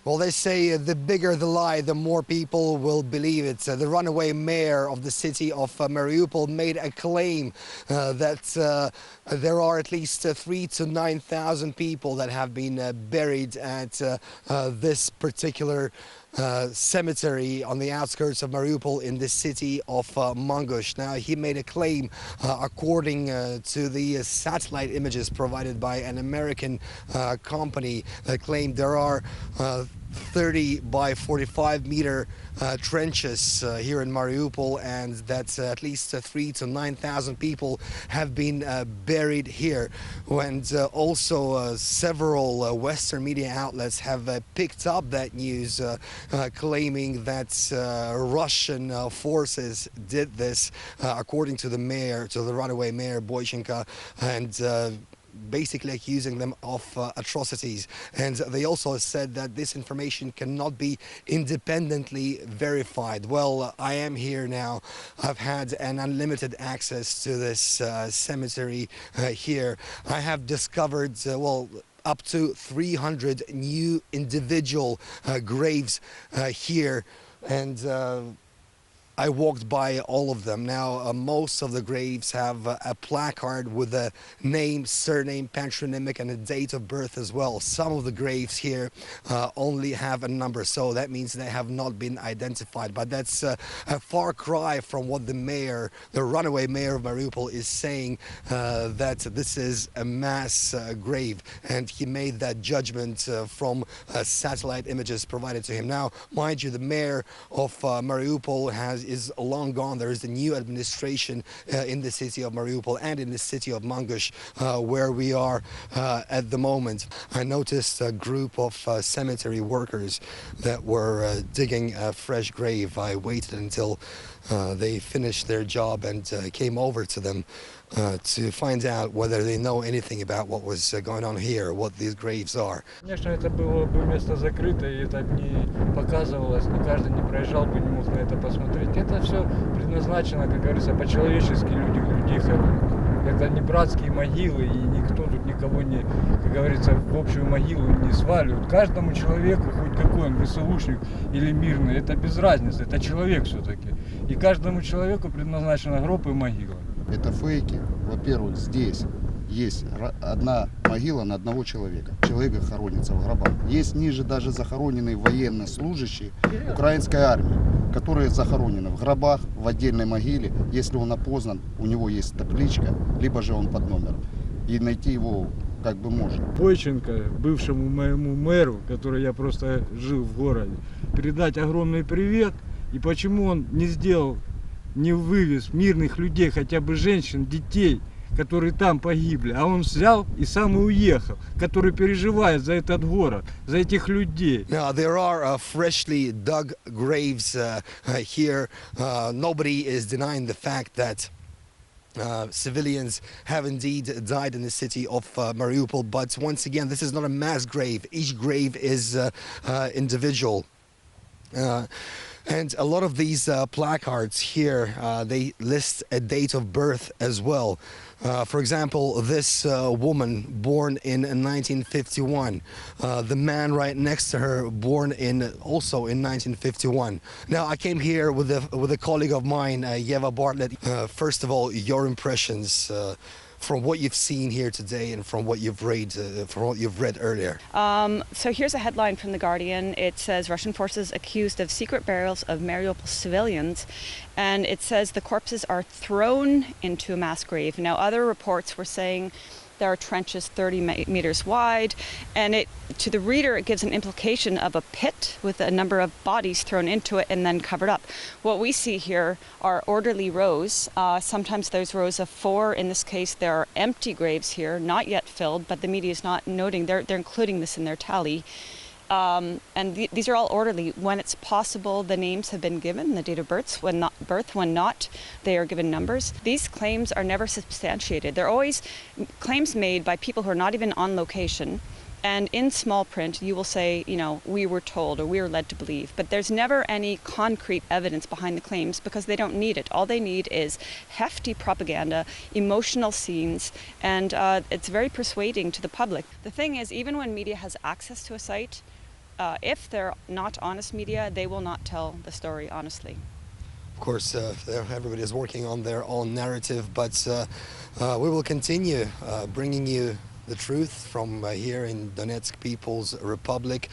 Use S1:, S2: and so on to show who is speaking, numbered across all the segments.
S1: Well, they say the bigger the lie, the more people will believe it. The runaway mayor of the city of Mariúpol made a claim that there are at least 3,000 to 9,000 people that have been buried at this particular cemetery on the outskirts of Mariúpol in the city of Mangush. Now, he made a claim according to the satellite images provided by an American company that claimed there are 30 by 45 meter trenches here in Mariúpol, and that at least 3,000 to 9,000 people have been buried here. And also several Western media outlets have picked up that news, claiming that Russian forces did this, according to the mayor, to the runaway mayor Boychenko, and basically accusing them of atrocities. And they also said that this information cannot be independently verified. Well, I am here now. I've had an unlimited access to this cemetery here. I have discovered, well, up to 300 new individual graves here, and I walked by all of them. Now, most of the graves have a placard with a name, surname, patronymic, and a date of birth as well. Some of the graves here only have a number, so that means they have not been identified. But that's a far cry from what the mayor, the runaway mayor of Mariúpol, is saying, that this is a mass grave. And he made that judgment from satellite images provided to him. Now, mind you, the mayor of Mariúpol is long gone. There is a new administration in the city of Mariúpol and in the city of Mangush, where we are at the moment. I noticed a group of cemetery workers that were digging a fresh grave. I waited until they finished their job and came over to them to find out whether they know anything about what was going on here, what these graves are.
S2: Конечно, это было бы место закрыто, и это не показывалось, не каждый не проезжал бы, не мог на это посмотреть. Это все предназначено, как говорится, по-человечески людей хоронят. Это не братские могилы, и никто тут никого не, как говорится, в общую могилу не сваливают. Каждому человеку, хоть какой он, ВСУшник или мирный, это без разницы, это человек все-таки. И каждому человеку предназначена гроб и могила.
S3: Это фейки. Во-первых, здесь есть одна могила на одного человека. Человек хоронится в гробах. Есть ниже даже захороненные военнослужащие украинской армии, которые захоронены в гробах, в отдельной могиле. Если он опознан, у него есть табличка, либо же он под номером. И найти его как бы можно.
S2: Бойченко, бывшему моему мэру, который я просто жил в городе, передать огромный привет. И почему он не сделал, не вывез мирных людей, хотя бы женщин, детей, которые там погибли, а он взял и сам и уехал, который переживает за этот город, за этих людей.
S1: Now, there are freshly dug graves here. Nobody is denying the fact that civilians have indeed died in the city of Mariúpol, but once again, this is not a mass grave. Each grave is individual. And a lot of these placards here, they list a date of birth as well. For example, this woman born in 1951, the man right next to her born also in 1951. Now, I came here with a colleague of mine, Yeva Bartlett. First of all, your impressions from what you've seen here today and from what you've read earlier.
S4: So here's a headline from The Guardian. It says Russian forces accused of secret burials of Mariúpol civilians, and it says the corpses are thrown into a mass grave. Now, other reports were saying there are trenches 30 meters wide, and to the reader it gives an implication of a pit with a number of bodies thrown into it and then covered up. What we see here are orderly rows. Sometimes there's rows of 4. In this case, there are empty graves here, not yet filled, but the media is not noting. They're including this in their tally. And these are all orderly. When it's possible, the names have been given, the date of birth. When not, they are given numbers. These claims are never substantiated. They're always claims made by people who are not even on location. And in small print, you will say, we were told or we were led to believe. But there's never any concrete evidence behind the claims because they don't need it. All they need is hefty propaganda, emotional scenes, and it's very persuading to the public. The thing is, even when media has access to a site, if they're not honest media, they will not tell the story honestly.
S1: Of course, everybody is working on their own narrative, but we will continue bringing you the truth from here in Donetsk People's Republic.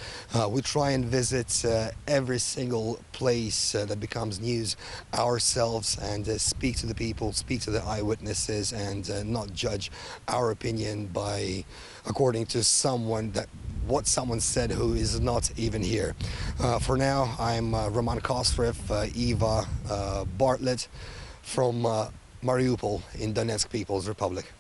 S1: We try and visit every single place that becomes news ourselves and speak to the people, speak to the eyewitnesses, and not judge our opinion by according to what someone said who is not even here. For now, I'm Roman Kósarev, Eva Bartlett from Mariúpol in Donetsk People's Republic.